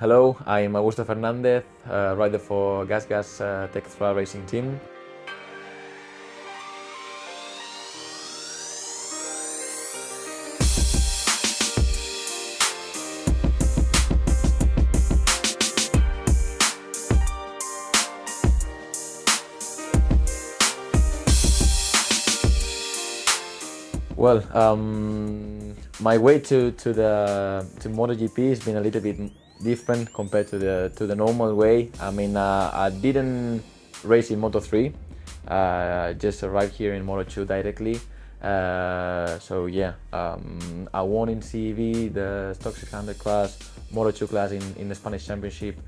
Hello, I'm Augusto Fernandez, rider for GASGAS Tech3 racing team. Well, my way to MotoGP has been a little bit different compared to the normal way. I mean, I didn't race in Moto3, just arrived here in Moto2 directly. So yeah, I won in CEV, the Stock 600 class, Moto2 class in the Spanish Championship,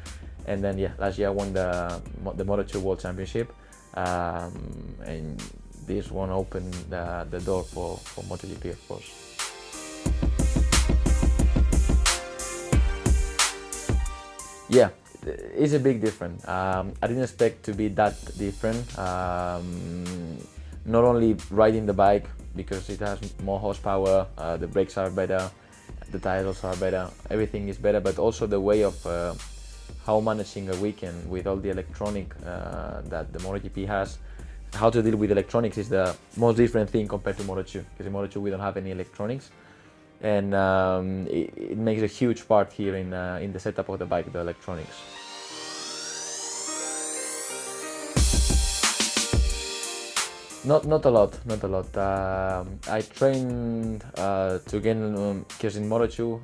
and then yeah, last year I won the Moto2 World Championship, and this one opened the door for MotoGP, of course. Yeah, it's a big difference. I didn't expect to be that different. Not only riding the bike because it has more horsepower, the brakes are better, the tires are better, everything is better, but also the way of how managing a weekend with all the electronic that the MotoGP has. How to deal with electronics is the most different thing compared to Moto2, because in Moto2 we don't have any electronics, and it makes a huge part here in the setup of the bike, the electronics. Not a lot. I trained to gain, because in Moto2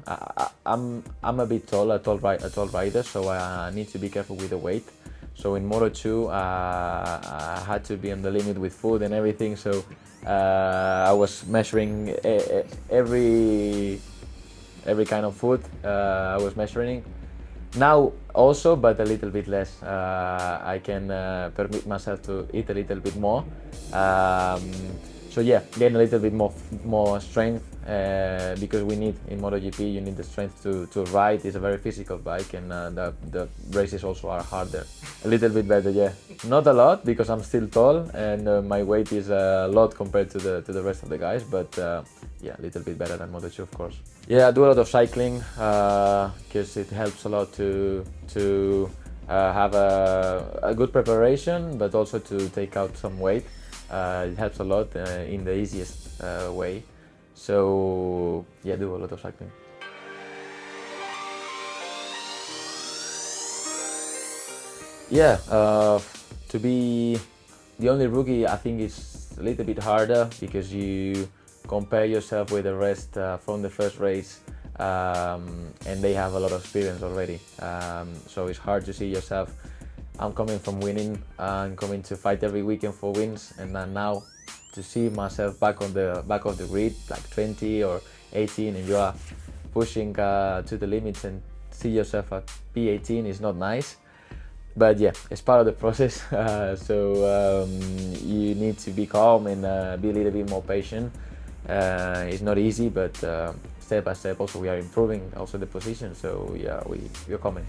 I'm a bit tall, a tall rider, so I need to be careful with the weight. So in Moto2 I had to be on the limit with food and everything, so I was measuring every kind of food. I was measuring. Now also, but a little bit less. I can permit myself to eat a little bit more. So yeah, gain a little bit more strength, because we need in MotoGP, you need the strength to ride. It's a very physical bike, and the races also are harder. A little bit better, yeah. Not a lot, because I'm still tall and my weight is a lot compared to the rest of the guys, but yeah, a little bit better than Moto2, of course. Yeah, I do a lot of cycling because it helps a lot to have a good preparation, but also to take out some weight. It helps a lot in the easiest way. So yeah, I do a lot of cycling. Yeah, to be the only rookie, I think it's a little bit harder because you compare yourself with the rest from the first race, and they have a lot of experience already. So it's hard to see yourself. I'm coming from winning, I'm coming to fight every weekend for wins, and then now to see myself back of the grid, like 20 or 18, and you are pushing to the limits and see yourself at P18 is not nice. But yeah, it's part of the process, so you need to be calm and be a little bit more patient. It's not easy, but step by step also we are improving also the position, so yeah, we're coming.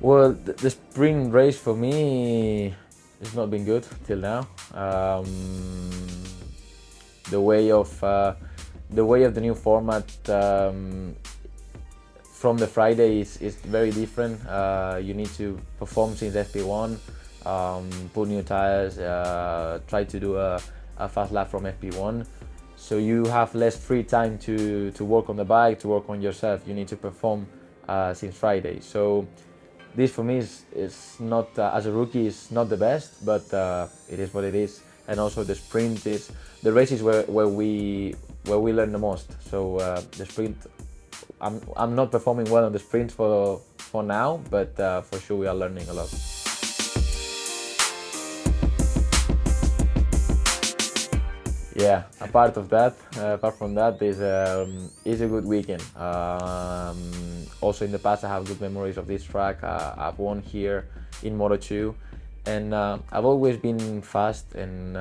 Well, the sprint race for me has not been good till now. The way of the new format from the Friday is very different. You need to perform since FP1, put new tires, try to do a fast lap from FP1. So you have less free time to work on the bike, to work on yourself. You need to perform since Friday. So this for me is not, as a rookie, is not the best, but it is what it is. And also the sprint is the races where we learn the most. So the sprint, I'm not performing well on the sprint for now, but for sure we are learning a lot. Yeah, apart from that, is a good weekend. Also in the past, I have good memories of this track. I've won here in Moto2, and I've always been fast, and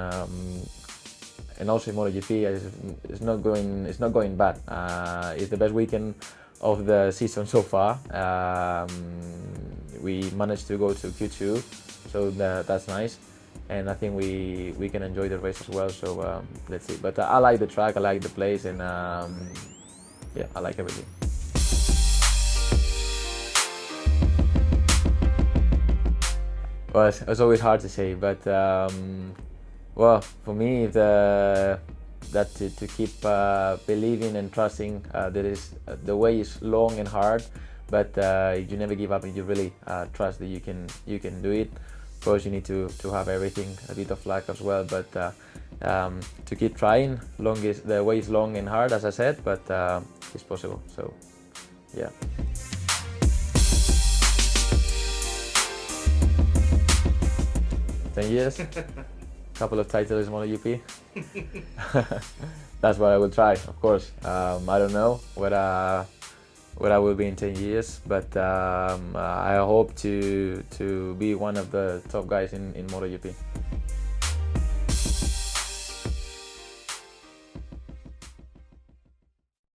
also in MotoGP, it's not going bad. It's the best weekend of the season so far. We managed to go to Q2, so that's nice. and I think we can enjoy the race as well. So let's see. But I like the track, I like the place, and yeah, I like everything. Well, it's always hard to say, but well, for me, that to keep believing and trusting the way is long and hard, but you never give up and you really trust that you can do it. Of course, you need to have everything, a bit of luck as well, but to keep trying. The way is long and hard, as I said, but it's possible. So yeah. 10 years, couple of titles in MotoGP. That's what I will try, of course. I don't know where I will be in 10 years, but I hope to be one of the top guys in MotoGP.